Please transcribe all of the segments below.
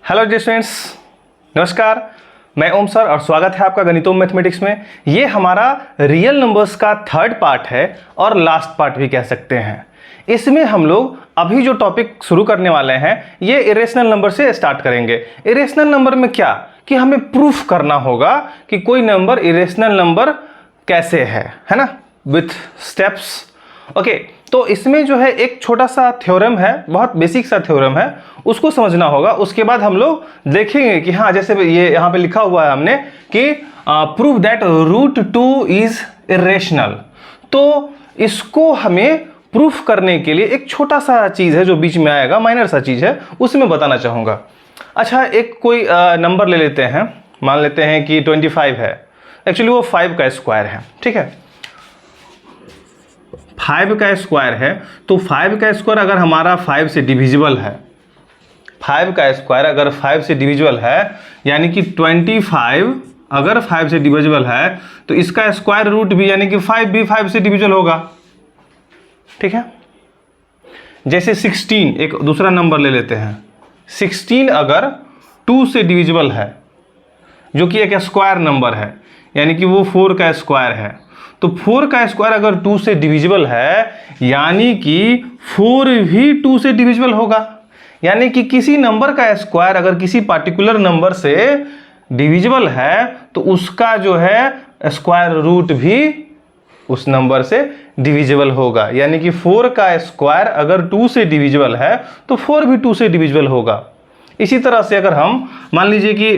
Hello dear students, नमस्कार। मैं ओम sir और स्वागत है आपका गणितोम मैथमेटिक्स में। ये हमारा रियल नंबर्स का थर्ड पार्ट है और लास्ट पार्ट भी कह सकते हैं। इसमें हम लोग अभी जो टॉपिक शुरू करने वाले हैं ये इरेशनल नंबर से स्टार्ट करेंगे। इरेशनल नंबर में क्या कि हमें प्रूफ करना होगा कि कोई नंबर इरेशनल नंबर कैसे है ना, विथ स्टेप्स। ओके, तो इसमें जो है एक छोटा सा थ्योरम है, बहुत बेसिक सा थ्योरम है, उसको समझना होगा। उसके बाद हम लोग देखेंगे कि हाँ, जैसे ये यहाँ पे लिखा हुआ है हमने कि prove that root 2 is irrational. तो इसको हमें प्रूफ करने के लिए एक छोटा सा चीज़ है जो बीच में आएगा, माइनर सा चीज़ है, उसमें बताना चाहूँगा। अच्छा, एक कोई नंबर ले लेते हैं, मान लेते हैं कि 25 है। एक्चुअली वो 5 का स्क्वायर है, ठीक है। 5 का स्क्वायर है, तो 5 का स्क्वायर अगर हमारा 5 से डिविजिबल है, 5 का स्क्वायर अगर 5 से डिविजिबल है, यानी कि 25 अगर 5 से डिविजिबल है, तो इसका स्क्वायर रूट भी यानी कि 5 भी 5 से डिविजिबल होगा, ठीक है। जैसे 16, एक दूसरा नंबर ले लेते हैं। 16 अगर 2 से डिविजिबल है, जो कि एक स्क्वायर नंबर है, यानी कि वो 4 का स्क्वायर है, तो 4 का स्क्वायर अगर 2 से डिविजिबल है, यानी कि 4 भी 2 से डिविजिबल होगा। यानी कि किसी नंबर का स्क्वायर अगर किसी पार्टिकुलर नंबर से डिविजिबल है, तो उसका जो है स्क्वायर रूट भी उस नंबर से डिविजिबल होगा। यानी कि 4 का स्क्वायर अगर 2 से डिविजिबल है, तो 4 भी 2 से डिविजिबल होगा। इसी तरह से अगर हम मान लीजिए कि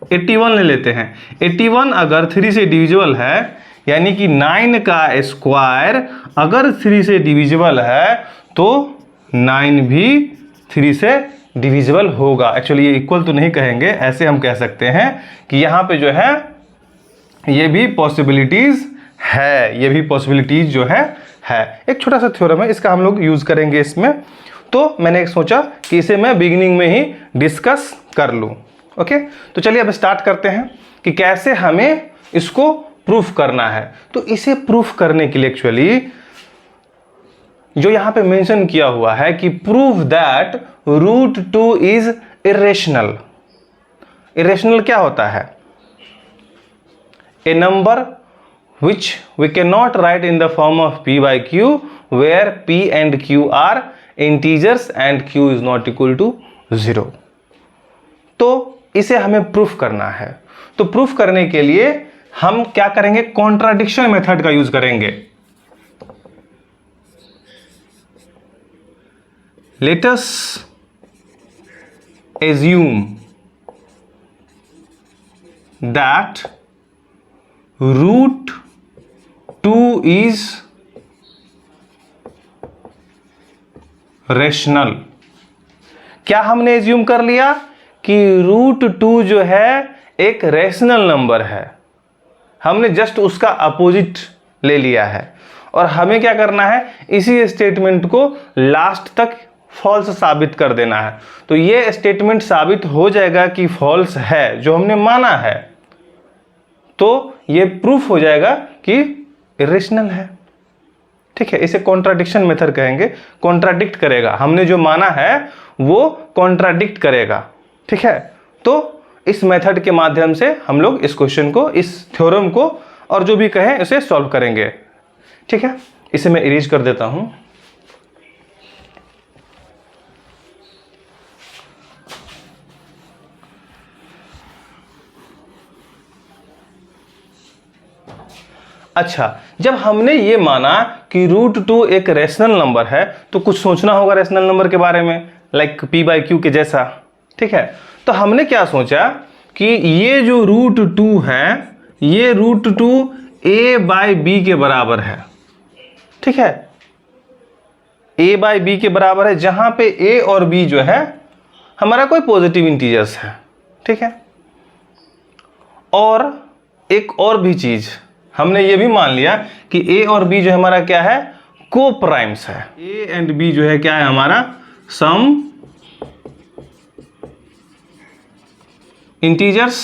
81 ले लेते हैं। 81 अगर 3 से डिविजिबल है, यानी कि 9 का स्क्वायर अगर 3 से डिविजिबल है, तो 9 भी 3 से डिविजिबल होगा। एक्चुअली ये इक्वल तो नहीं कहेंगे, ऐसे हम कह सकते हैं कि यहाँ पे जो है ये भी पॉसिबिलिटीज है, ये भी पॉसिबिलिटीज जो है। एक छोटा सा थ्योरम है, इसका हम लोग यूज करेंगे इसमें। तो मैंने सोचा कि इसे मैं बिगिनिंग में ही डिस्कस कर लूँ। ओके, तो चलिए अब स्टार्ट करते हैं कि कैसे हमें इसको प्रूफ करना है। तो इसे प्रूफ करने के लिए एक्चुअली जो यहां पे मेंशन किया हुआ है कि prove that root 2 is irrational. Irrational क्या होता है? A number which we cannot write in the form of p by q, where p and q are integers and q is not equal to 0। तो इसे हमें proof करना है। तो proof करने के लिए हम क्या करेंगे? कॉन्ट्राडिक्शन मेथड का यूज करेंगे। Let us assume that root 2 is rational। क्या हमने एज्यूम कर लिया कि रूट 2 जो है एक रैशनल नंबर है? हमने जस्ट उसका अपोजिट ले लिया है और हमें क्या करना है? इसी स्टेटमेंट को लास्ट तक फॉल्स साबित कर देना है। तो ये स्टेटमेंट साबित हो जाएगा कि फॉल्स है, जो हमने माना है, तो ये प्रूफ हो जाएगा कि इरेशनल है, ठीक है। इसे कॉन्ट्राडिक्शन मेथड कहेंगे। कॉन्ट्राडिक्ट करेगा, हमने जो माना है वो कॉन्ट्राडिक्ट करेगा, ठीक है। तो इस मेथड के माध्यम से हम लोग इस क्वेश्चन को, इस थ्योरम को और जो भी कहें उसे सॉल्व करेंगे, ठीक है। इसे मैं इरेज कर देता हूं। अच्छा, जब हमने ये माना कि रूट 2 एक रैशनल नंबर है, तो कुछ सोचना होगा रैशनल नंबर के बारे में, लाइक p बाई क्यू के जैसा, ठीक है। तो हमने क्या सोचा कि ये जो रूट 2 है, ये रूट 2 a बाई बी के बराबर है, ठीक है। a बाई बी के बराबर है, जहां पे a और b जो है हमारा कोई पॉजिटिव इंटीजर्स है, ठीक है। और एक और भी चीज हमने ये भी मान लिया कि a और b जो हमारा क्या है? को प्राइम्स है। a एंड b जो है क्या है हमारा? सम इंटीजर्स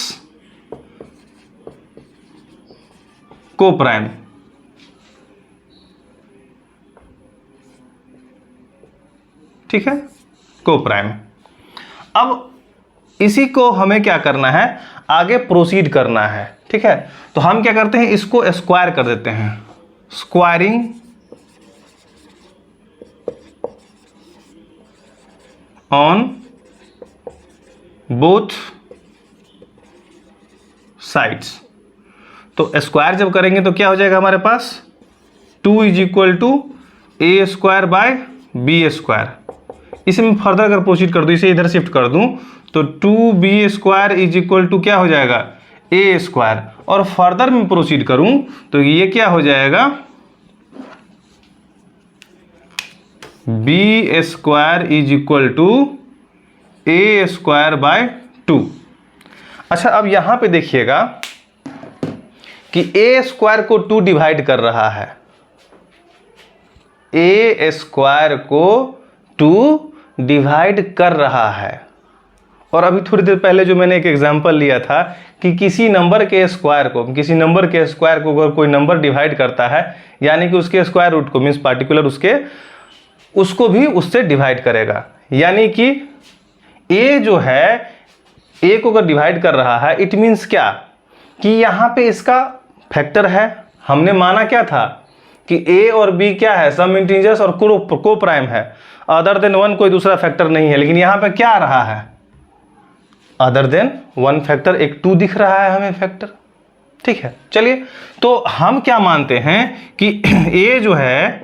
को प्राइम, ठीक है, को प्राइम। अब इसी को हमें क्या करना है, आगे प्रोसीड करना है, ठीक है। तो हम क्या करते हैं, इसको स्क्वायर कर देते हैं, स्क्वायरिंग ऑन बोथ साइड्स। तो स्क्वायर जब करेंगे तो क्या हो जाएगा हमारे पास, 2 = a² बाय b²। इसे मैं फर्दर अगर प्रोसीड कर दूँ, इसे इधर शिफ्ट कर दूँ तो 2b² क्या हो जाएगा, a²। और फर्दर में प्रोसीड करूँ तो ये क्या हो जाएगा, b² a² बाय 2। अच्छा, अब यहां पे देखिएगा कि a² को 2 डिवाइड कर रहा है, a² को 2 डिवाइड कर रहा है। और अभी थोड़ी देर पहले जो मैंने एक एग्जांपल लिया था कि किसी नंबर के स्क्वायर को अगर कोई नंबर डिवाइड करता है, यानी कि उसके स्क्वायर रूट को, मीन्स पार्टिकुलर उसको भी उससे डिवाइड करेगा। यानी कि a जो है, a को अगर डिवाइड कर रहा है, इट मीन्स क्या कि यहाँ पे इसका फैक्टर है। हमने माना क्या था कि a और b क्या है, सम इंटीजर्स और को प्राइम है, अदर देन 1 कोई दूसरा फैक्टर नहीं है। लेकिन यहाँ पे क्या आ रहा है, अदर देन 1 फैक्टर, एक 2 दिख रहा है हमें फैक्टर, ठीक है। चलिए, तो हम क्या मानते हैं कि a जो है,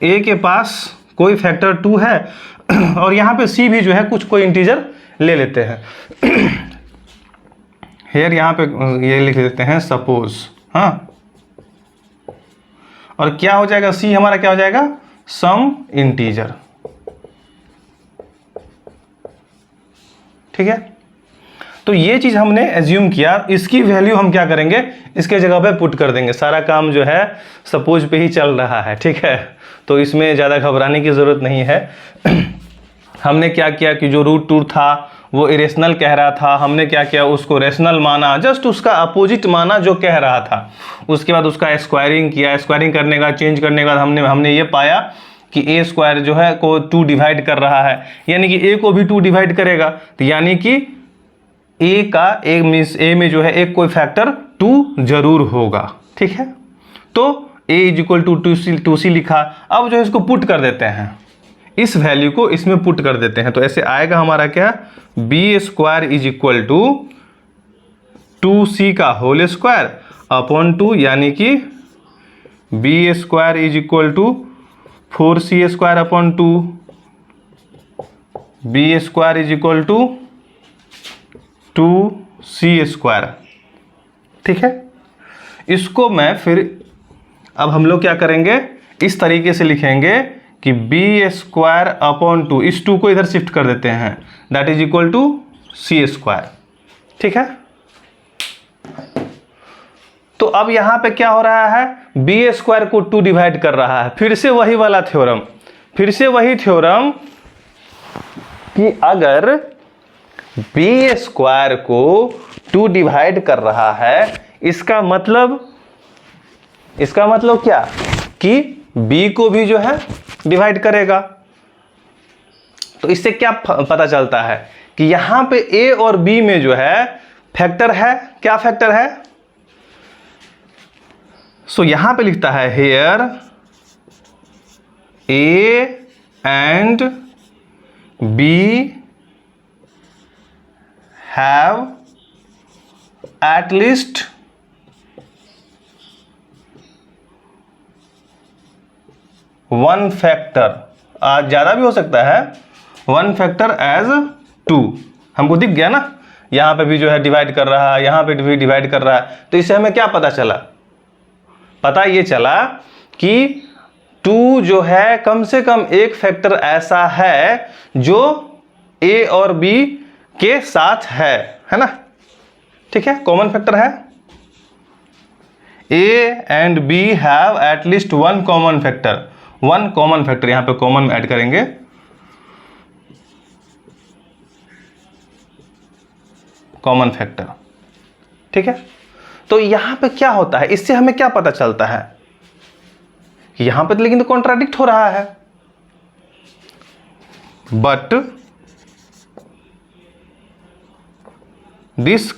a के पास कोई फैक्टर 2 है और यहाँ पे c भी जो है कुछ कोई इंटीजर ले लेते हैं। हेयर यहाँ पे ये लिख देते हैं सपोज, हाँ। और क्या हो जाएगा, c हमारा क्या हो जाएगा, सम इंटीजर, ठीक है। तो ये चीज हमने एज्यूम किया, इसकी वैल्यू हम क्या करेंगे, इसके जगह पे पुट कर देंगे। सारा काम जो है सपोज पे ही चल रहा है, ठीक है। तो इसमें ज़्यादा घबराने की ज़रूरत नहीं है। हमने क्या किया कि जो √2 था वो इरेशनल कह रहा था, हमने क्या किया, उसको रेशनल माना, जस्ट उसका अपोजिट माना जो कह रहा था। उसके बाद उसका स्क्वायरिंग किया, स्क्वायरिंग करने का, चेंज करने के बाद हमने ये पाया कि a² जो है को 2 डिवाइड कर रहा है, यानी कि a को भी 2 डिवाइड करेगा। तो यानी कि a मीन्स a में जो है एक कोई फैक्टर 2 जरूर होगा, ठीक है। तो a = 2c लिखा। अब जो है इसको पुट कर देते हैं, इस वैल्यू को इसमें पुट कर देते हैं। तो ऐसे आएगा हमारा क्या, b² = 2c का होल स्क्वायर अपॉन 2, यानी कि b² = 4c² upon 2, b² = 2c², ठीक है। इसको मैं फिर, अब हम लोग क्या करेंगे, इस तरीके से लिखेंगे कि b² अपॉन 2, इस 2 को इधर शिफ्ट कर देते हैं, that is equal to c², ठीक है। तो अब यहां पे क्या हो रहा है, b² को 2 डिवाइड कर रहा है। फिर से वही वाला थ्योरम, कि अगर b² को 2 डिवाइड कर रहा है, इसका मतलब क्या कि b को भी जो है डिवाइड करेगा। तो इससे क्या पता चलता है कि यहां पे a और b में जो है फैक्टर है, क्या फैक्टर है। सो यहां पे लिखता है here a and b have at least one factor, आज ज़्यादा भी हो सकता है, 1 फैक्टर एज 2। हमको दिख गया ना, यहाँ पे भी जो है डिवाइड कर रहा है, यहाँ पे भी डिवाइड कर रहा है। तो इससे हमें क्या पता चला, पता ये चला कि 2 जो है कम से कम एक फैक्टर ऐसा है जो a और b के साथ है ना, ठीक है, कॉमन फैक्टर है। a and b have at least 1 common factor, 1 common factor, यहां पे कॉमन ऐड करेंगे, कॉमन फैक्टर, ठीक है। तो यहां पे क्या होता है, इससे हमें क्या पता चलता है, यहां पे लेकिन तो कॉन्ट्राडिक्ट हो रहा है, but this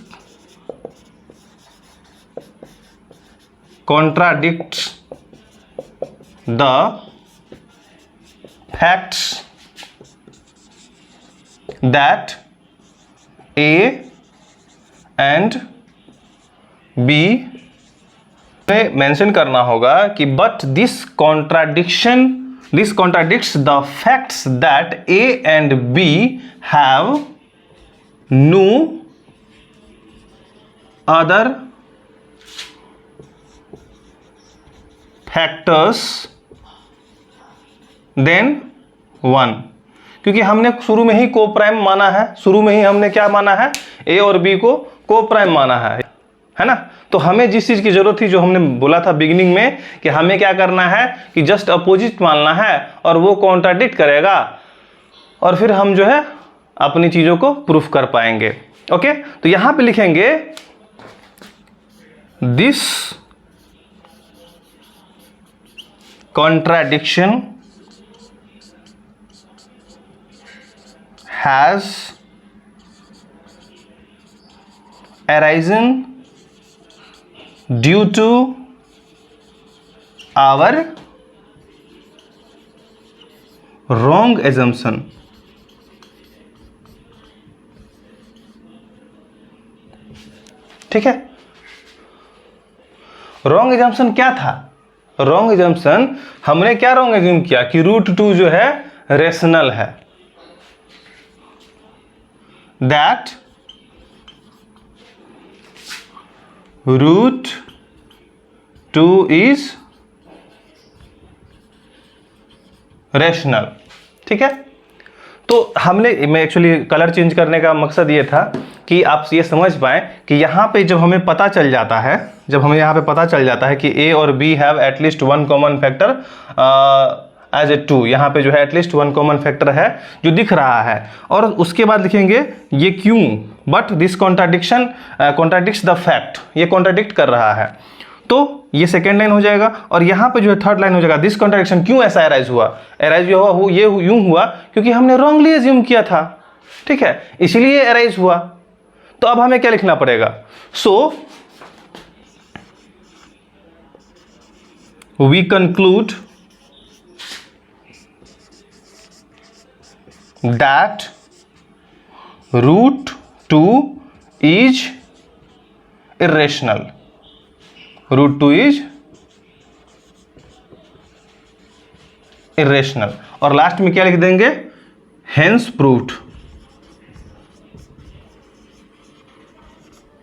contradicts the facts that A and B में मेंशन करना होगा कि but this contradicts the facts that A and B have no other factors than 1, क्योंकि हमने शुरू में ही को प्राइम माना है, शुरू में ही हमने क्या माना है, ए और बी को को प्राइम माना है ना। तो हमें जिस चीज की जरूरत थी, जो हमने बोला था बिगिनिंग में कि हमें क्या करना है कि जस्ट अपोजिट मानना है और वो कॉन्ट्राडिक्ट करेगा और फिर हम जो है अपनी चीजों को प्रूफ कर पाएंगे। ओके, तो यहां पे लिखेंगे this contradiction has arisen due to our wrong assumption। ठीक है, रॉन्ग एजम्पशन क्या था? रॉन्ग एजम्पशन हमने क्या रॉन्ग एज्यूम किया कि √2 जो है रेशनल है, दैट √2 इज रेशनल। ठीक है, तो मैं एक्चुअली कलर चेंज करने का मकसद ये था कि आप ये समझ पाएं कि यहाँ पे जब हमें पता चल जाता है, जब हमें यहाँ पे पता चल जाता है कि ए और B have at least one common factor as a 2, यहाँ पे जो है एटलीस्ट वन कॉमन फैक्टर है जो दिख रहा है, और उसके बाद लिखेंगे ये क्यों, but this contradiction contradicts the fact, ये कॉन्ट्राडिक्ट कर रहा है। तो ये सेकेंड लाइन हो जाएगा और यहाँ पे जो है थर्ड लाइन हो जाएगा, दिस कॉन्ट्राडिक्शन क्यों ऐसा अराइज हुआ, अराइज हुआ वो ये यूं हुआ क्योंकि हमने रॉन्गली एज्यूम किया था। ठीक है, इसीलिए अराइज हुआ। तो अब हमें क्या लिखना पड़ेगा, so we conclude that √2 is irrational, √2 is irrational, और लास्ट में क्या लिख देंगे, हेंस प्रूव्ड।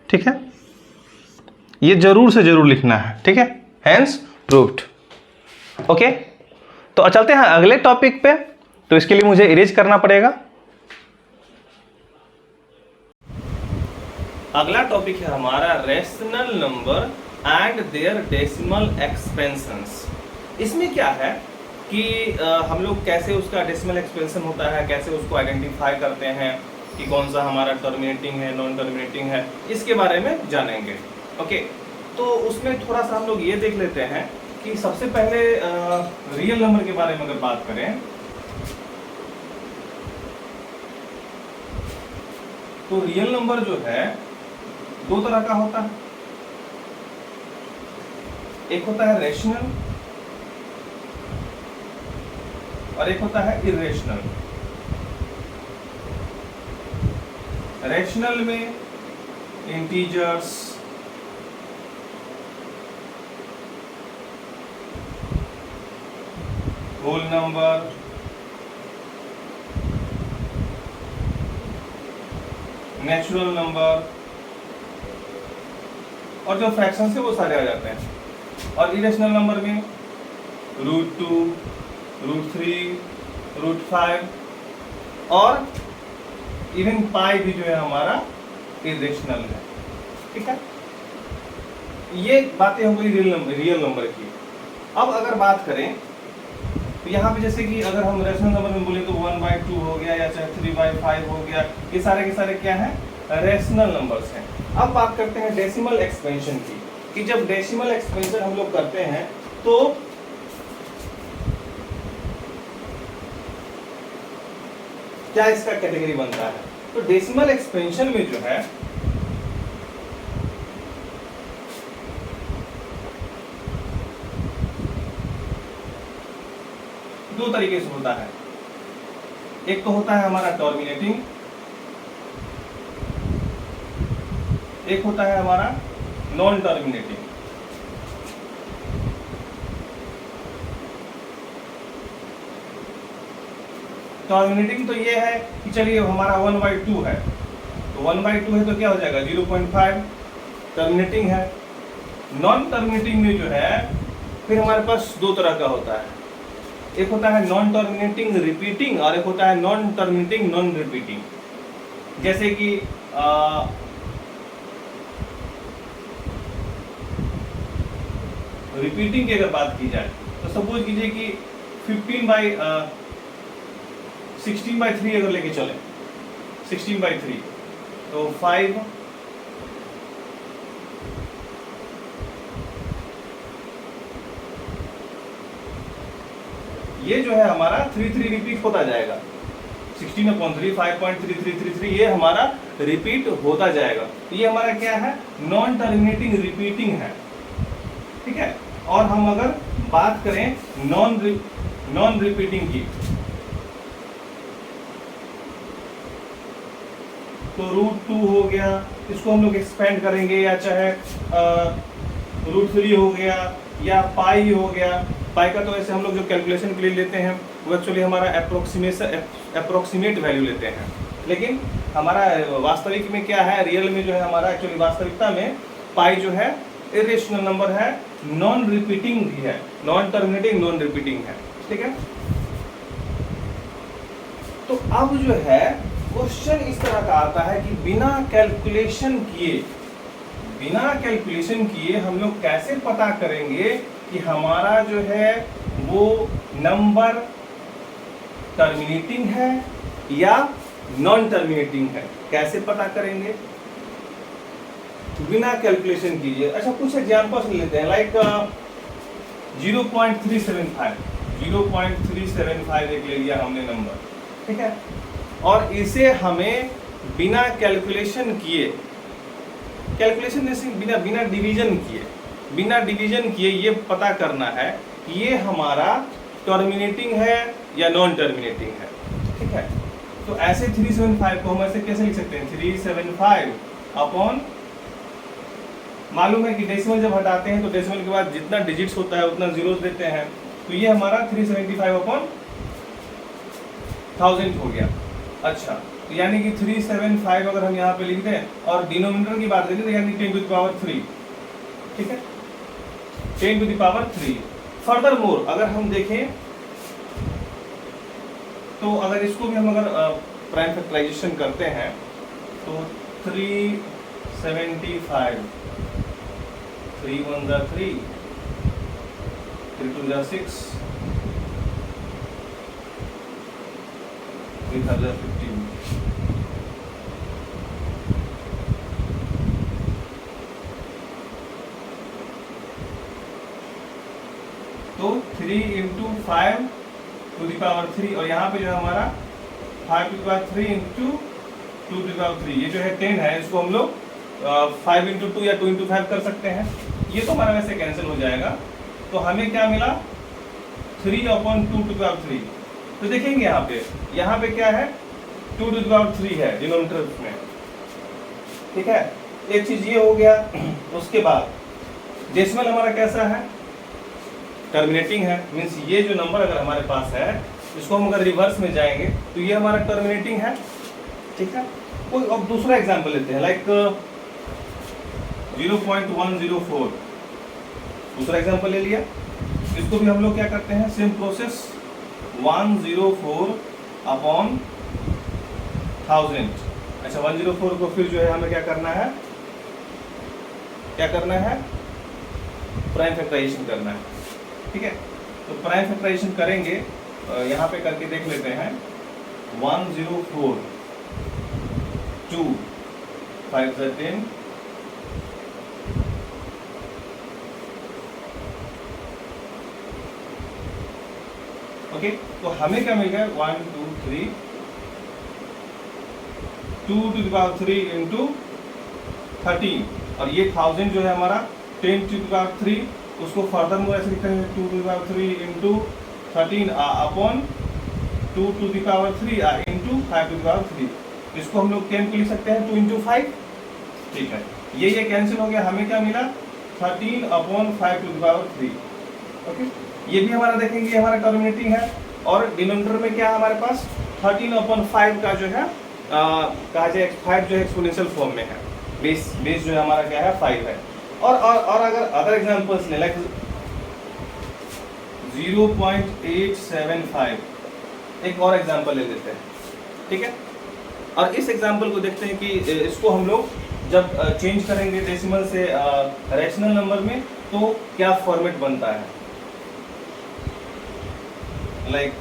ठीक है, ये जरूर से जरूर लिखना है। ठीक है, हेंस प्रूव्ड। ओके, तो चलते हैं अगले टॉपिक पे। तो इसके लिए मुझे इरेज करना पड़ेगा। अगला टॉपिक है हमारा rational number and their decimal expansions. इसमें क्या है कि हम लोग कैसे उसका डेसिमल एक्सपेंशन होता है, कैसे उसको आइडेंटिफाई करते हैं कि कौन सा हमारा टर्मिनेटिंग है, नॉन टर्मिनेटिंग है, इसके बारे में जानेंगे। ओके, तो उसमें थोड़ा सा हम लोग ये देख लेते हैं कि सबसे पहले रियल नंबर के बारे में अगर बात करें तो रियल नंबर जो है दो तरह का होता है, एक होता है रेशनल और एक होता है इर्रेशनल। रेशनल में integers, whole number, natural number और जो फ्रैक्शन है वो सारे आ जाते हैं। और इरेशनल नंबर में √2, √3, √5 और इवन पाई भी जो है हमारा इरेशनल है। ठीक है, ये बातें हो गई रियल नंबर की। अब अगर बात करें तो यहाँ पे जैसे कि अगर हम रेशनल नंबर में बोले तो 1/2 हो गया या चाहे 3/5 हो गया, ये सारे के सारे क्या हैं, रेशनल नंबर्स हैं। अब बात करते हैं डेसिमल एक्सपेंशन की, कि जब डेसिमल एक्सपेंशन हम लोग करते हैं तो क्या इसका कैटेगरी बनता है। तो डेसिमल एक्सपेंशन में जो है दो तरीके से होता है, एक तो होता है हमारा टर्मिनेटिंग, एक होता है हमारा नॉन टर्मिनेटिंग। टर्मिनेटिंग तो ये है कि चलिए हमारा 1/2 है, तो 1/2 है तो क्या हो जाएगा 0.5 टर्मिनेटिंग है। नॉन टर्मिनेटिंग में जो है फिर हमारे पास दो तरह का होता है, एक होता है नॉन टर्मिनेटिंग रिपीटिंग और एक होता है नॉन टर्मिनेटिंग नॉन रिपीटिंग। जैसे कि रिपीटिंग की अगर बात की जाए तो सपोज कीजिए कि 16/3 अगर लेके चले 16/3 तो 5 ये जो है हमारा 3 रिपीट होता जाएगा। 16/3 5.3333 ये हमारा रिपीट होता जाएगा। तो ये हमारा क्या है नॉन टर्मिनेटिंग रिपीटिंग है, ठीक है। और हम अगर बात करें नॉन रिपीटिंग की तो √2 हो गया, इसको हम लोग एक्सपेंड करेंगे, या चाहे √3 हो गया या पाई हो गया। पाई का तो ऐसे हम लोग जो कैलकुलेशन के लिए लेते हैं वो एक्चुअली हमारा अप्रोक्सीमेट वैल्यू लेते हैं, लेकिन हमारा वास्तविक में क्या है, रियल में जो है हमारा एक्चुअली वास्तविकता में पाई जो है इरेशनल नंबर है, नॉन रिपीटिंग भी है, नॉन टर्मिनेटिंग नॉन रिपीटिंग है, ठीक है। तो अब जो है क्वेश्चन इस तरह का आता है कि बिना कैलकुलेशन किए हम लोग कैसे पता करेंगे कि हमारा जो है वो नंबर टर्मिनेटिंग है या नॉन टर्मिनेटिंग है, कैसे पता करेंगे बिना कैलकुलेशन कीजिए। अच्छा कुछ एग्जांपल्स लेते हैं, लाइक 0.375 एक ले लिया हमने नंबर, ठीक है, और इसे हमें बिना कैलकुलेशन किए, कैलकुलेशन जैसे बिना डिवीजन किए ये पता करना है कि ये हमारा टर्मिनेटिंग है या नॉन टर्मिनेटिंग है, ठीक है। तो ऐसे 375 को हम ऐसे कैसे लिख सकते हैं 375 अपॉन, मालूम है कि डेसिमल जब हटाते हैं तो डेसिमल के बाद जितना डिजिट्स होता है उतना जीरोस देते हैं, तो ये हमारा 375 अपॉन 1000 हो गया। अच्छा तो यानी कि 375 अगर हम यहाँ पे लिख दें और डिनोमिनेटर की बात करें तो यानी 10⁻3, ठीक है, 10⁻3। फर्दर मोर अगर हम देखें तो अगर इसको भी हम अगर प्राइम फैक्टराइजेशन करते हैं तो 375 3 1 3 3 2 6 3 15। तो 3 × 5⁻3 और यहाँ पे जो है हमारा 5⁻3 × 2⁻3 ये जो है 10 है, इसको हम लोग 5 × 2 या 2 × 5 कर सकते हैं। ये तो हमारा वैसे कैंसिल हो जाएगा, तो हमें क्या मिला 3/2⁻3। तो देखेंगे यहाँ पे क्या है 2⁻3 है डिनोमिनेटर में, ठीक है। एक चीज ये हो गया। उसके बाद डेसिमल हमारा कैसा है टर्मिनेटिंग है, मीन्स ये जो नंबर अगर हमारे पास है इसको हम अगर रिवर्स में जाएंगे तो ये हमारा टर्मिनेटिंग है, ठीक है। कोई अब दूसरा एग्जांपल लेते हैं, लाइक 0.104 दूसरा एग्जांपल ले लिया। इसको भी हम लोग क्या करते हैं सेम प्रोसेस 104 अपॉन 1000। अच्छा 104 को फिर जो है हमें क्या करना है प्राइम फैक्टराइजेशन करना है, ठीक है। तो प्राइम फैक्टराइजेशन करेंगे, यहाँ पे करके देख लेते हैं 104 2 5 10 ओके। तो हमें क्या मिल गया 1 2 3 2⁻3 × 13 और ये 1000 जो है हमारा 10⁻3, उसको फर्दर मोर ऐसे लिखते हैं 2⁻3 × 13 upon 2 to the power 3 into 5 to the power 3। इसको हम लोग 10 को लिख सकते हैं 2 इंटू 5। ठीक है, ये कैंसिल हो गया, हमें क्या मिला 13 upon 5 to the power 3। Okay, ये भी हमारा देखेंगे, ये हमारा टर्मिनेटिंग है। और डिनोमिनेटर में क्या है हमारे पास 13 अपॉन 5 का जो है कहा जाए 5 जो है एक्सपोनेंशियल फॉर्म में है, बेस जो है हमारा क्या है 5 है। और अगर अदर एग्जांपल्स ले लाइक 0.875, एक और एग्जांपल ले लेते हैं। ठीक है, और इस एग्जांपल को देखते हैं कि इसको हम लोग जब चेंज करेंगे डेसिमल से रैशनल नंबर में तो क्या फॉर्मेट बनता है। Like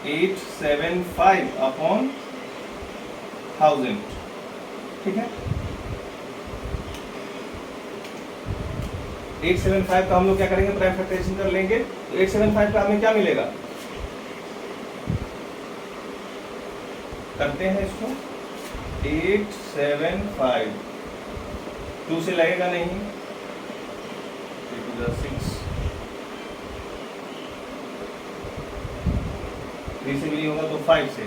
875 upon 1000। ठीक है, 875 का हम लोग क्या करेंगे, प्राइम फैक्टराइजेशन कर लेंगे। तो 875 का हमें क्या मिलेगा, करते हैं इसको 875 2 से लगेगा नहीं, 6 3 से भी नहीं होगा तो 5 से,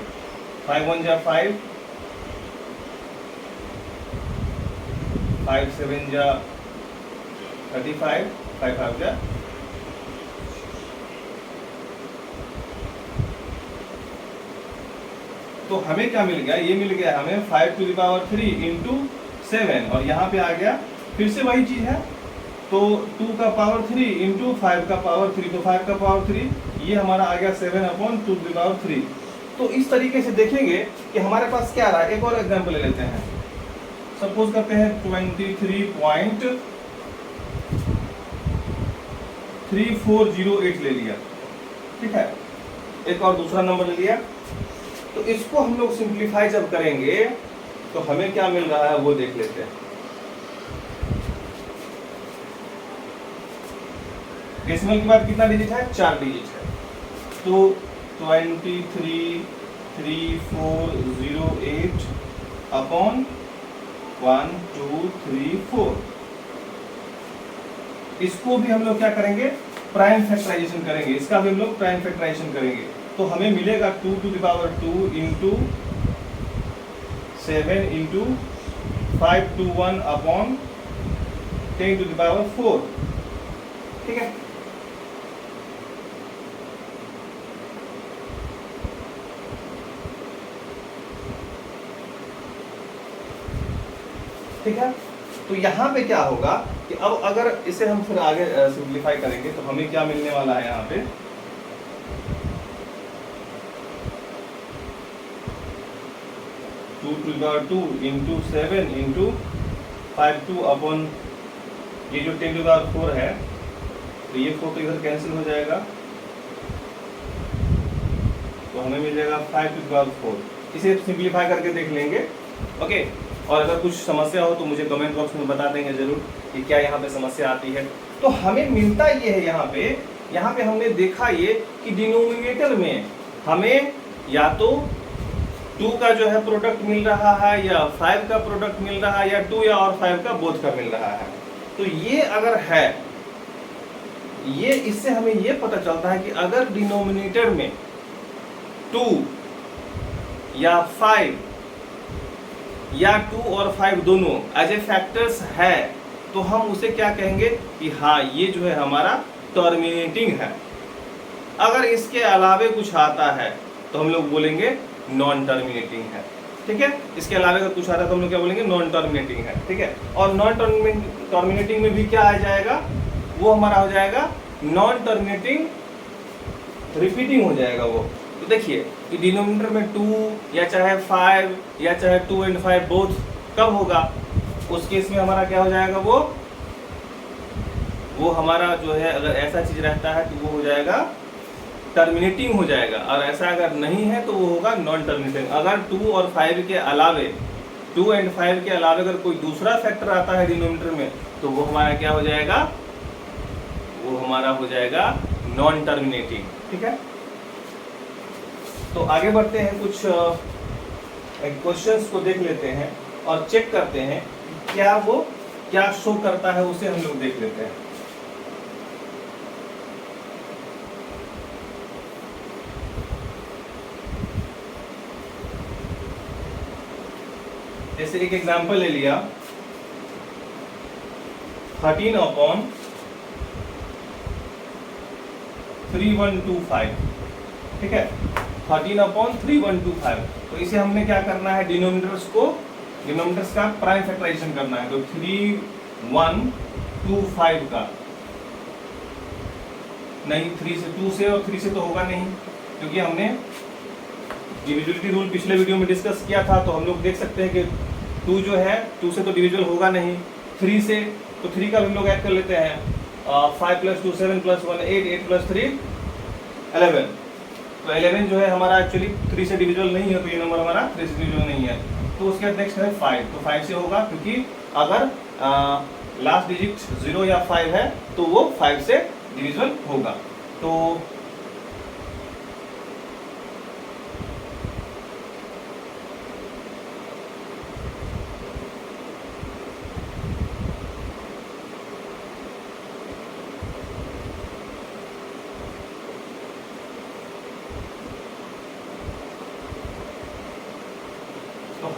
5 1 जा 5, 5 7 जा 35, 5 5 जा तो हमें क्या मिल गया, ये मिल गया हमें 5 टू द पावर 3 इंटू 7। और यहाँ पे आ गया फिर से वही चीज है, तो 2 का पावर 3 इंटू 5 का पावर 3, तो 5 का पावर 3 ये हमारा आ गया 7 अपॉन 2 टू द पावर 3। तो इस तरीके से देखेंगे कि हमारे पास क्या रहा है। एक और एग्जाम्पल ले लेते हैं, सपोज करते हैं 23.3408 ले लिया। ठीक है, एक और दूसरा नंबर ले लिया। तो इसको हम लोग सिंप्लीफाई जब करेंगे तो हमें क्या मिल रहा है वो देख लेते हैं। डेसिमल के बाद कितना डिजिट है, 4 डिजिट है। तो 23.3408 अपॉन 1 2 3 4, इसको भी हम लोग क्या करेंगे, प्राइम फैक्टराइजेशन करेंगे। इसका भी हम लोग प्राइम फैक्टराइजेशन करेंगे तो हमें मिलेगा 2 to the power 2 into 7 into 521 upon 10 to the power 4। ठीक है, ठीक है। तो यहाँ पे क्या होगा कि अब अगर इसे हम फिर आगे सिंप्लीफाई करेंगे तो हमें क्या मिलने वाला है यहाँ पे, 2 to the power 2 into 7 into 52 upon ये जो 10 टू द पावर 4 है, तो ये 4 तो इधर कैंसिल हो जाएगा, तो हमें मिल जाएगा 5 टू द पावर 4। इसे सिंप्लीफाई करके देख लेंगे। ओके, और अगर कुछ समस्या हो तो मुझे कमेंट बॉक्स में बता देंगे जरूर कि क्या यहाँ पे समस्या आती है। तो हमें मिलता ये है, यहाँ पे हमने देखा ये कि डिनोमिनेटर में हमें या तो 2 का जो है प्रोडक्ट मिल रहा है या 5 का प्रोडक्ट मिल रहा है या 2 या और 5 का बोथ का मिल रहा है। तो ये अगर है, ये इससे हमें ये पता चलता है कि अगर डिनोमिनेटर में 2 या 5 या 2 और 5 दोनों एज ए फैक्टर्स है तो हम उसे क्या कहेंगे कि हाँ ये जो है हमारा टर्मिनेटिंग है। अगर इसके अलावे कुछ आता है तो हम लोग बोलेंगे नॉन टर्मिनेटिंग है। ठीक है, इसके अलावे अगर कुछ आता है तो हम लोग क्या बोलेंगे, नॉन टर्मिनेटिंग है। ठीक है, और नॉन टर्मिनेटिंग में भी क्या आ जाएगा, वो हमारा हो जाएगा नॉन टर्मिनेटिंग रिपीटिंग हो जाएगा वो। तो देखिए कि डिनोमिनेटर में 2 या चाहे 5 या चाहे 2 एंड 5 बोथ कब होगा, उस केस में हमारा क्या हो जाएगा, वो हमारा जो है अगर ऐसा चीज रहता है तो वो हो जाएगा टर्मिनेटिंग हो जाएगा, और ऐसा अगर नहीं है तो वो होगा नॉन टर्मिनेटिंग। अगर 2 और 5 के अलावे 2 एंड 5 के अलावे अगर कोई दूसरा फैक्टर आता है डिनोमिनेटर में तो वो हमारा क्या हो जाएगा, वो हमारा हो जाएगा नॉन टर्मिनेटिंग। ठीक है, तो आगे बढ़ते हैं, कुछ क्वेश्चंस को देख लेते हैं और चेक करते हैं क्या वो क्या शो करता है, उसे हम लोग देख लेते हैं। जैसे एक एग्जांपल ले लिया 13/3125, ठीक है, 13/3125। तो इसे हमने क्या करना है, डिनोमिनेटर्स का प्राइम फैक्टराइजेशन करना है। तो 3125 का नहीं, 3 से 2 से और 3 से तो होगा नहीं, क्योंकि हमने डिविजिबिलिटी रूल पिछले वीडियो में डिस्कस किया था। तो हम लोग देख सकते हैं कि 2 जो है 2 से तो डिविजिबल होगा नहीं। 3 से तो 3 का भी हम लोग ऐड कर लेते हैं। 5 + 2 7 + 1 8 8 + 3 11। तो 11 जो है हमारा एक्चुअली 3 से डिविजिबल नहीं है, तो ये नंबर हमारा 3 से डिविजिबल नहीं है। तो उसके बाद नेक्स्ट है 5। तो 5 से होगा, क्योंकि अगर लास्ट डिजिट 0 या 5 है तो वो 5 से डिविजिबल होगा। तो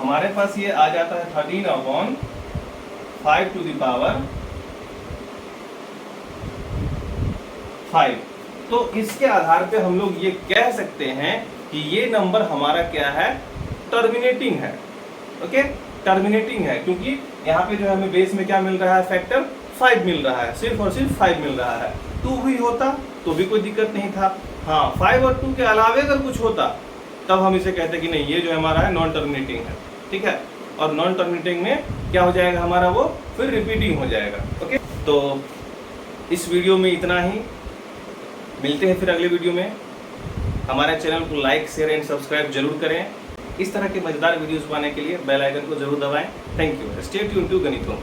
हमारे पास ये आ जाता है 13/5 तो इसके आधार पे हम लोग ये कह सकते हैं कि ये नंबर हमारा क्या है, टर्मिनेटिंग है। ओके, टर्मिनेटिंग है, क्योंकि यहाँ पे जो है हमें बेस में क्या मिल रहा है, फैक्टर 5 मिल रहा है, सिर्फ और सिर्फ 5 मिल रहा है। 2 भी होता तो भी कोई दिक्कत नहीं था। हाँ, 5 और 2 के अलावे अगर कुछ होता तब हम इसे कहते कि नहीं, ये जो हमारा है नॉन टर्मिनेटिंग है, ठीक है। और नॉन टर्मिनेटिंग में क्या हो जाएगा हमारा, वो फिर रिपीटिंग हो जाएगा। ओके, तो इस वीडियो में इतना ही, मिलते हैं फिर अगले वीडियो में। हमारे चैनल को लाइक, शेयर एंड सब्सक्राइब जरूर करें। इस तरह के मजेदार वीडियोस पाने के लिए बेल आइकन को जरूर दबाएं। Thank you. Stay tuned to गणितों।